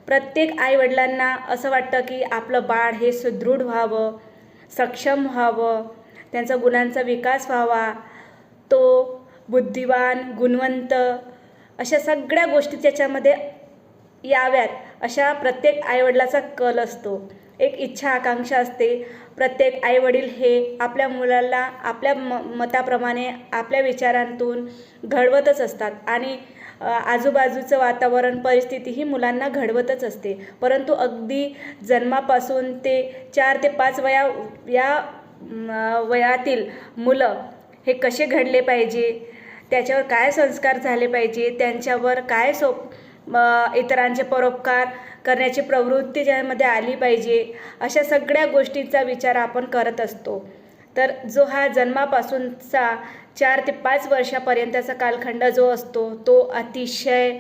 प्रत्येक आईवडिलांना असं वाटतं की आपलं बाळ हे सुदृढ व्हावं, सक्षम व्हावं, त्यांचा गुणांचा विकास व्हावा, तो बुद्धिवान, गुणवंत अशा सगळ्या गोष्टी त्याच्यामध्ये याव्यात, अशा प्रत्येक आईवडिलाचा कल असतो, एक इच्छा आकांक्षा असते. प्रत्येक आईवडील हे आपल्या मुलाला आपल्या मताप्रमाणे, आपल्या विचारांतून घडवतच असतात आणि आजूबाजूचं वातावरण, परिस्थिती ही मुलांना घडवतच असते. परंतु अगदी जन्मापासून ते 4 ते 5 वयातील मुलं हे कसे घडले पाहिजे, त्याच्यावर काय संस्कार झाले पाहिजे, त्यांच्यावर काय इतरांचे परोपकार करण्याची प्रवृत्ती ज्यामध्ये आली पाहिजे, अशा सगळ्या गोष्टींचा विचार आपण करत असतो. तर जो हा जन्मापासूनचा 4 ते 5 वर्षापर्यंतचा कालखंड जो असतो तो अतिशय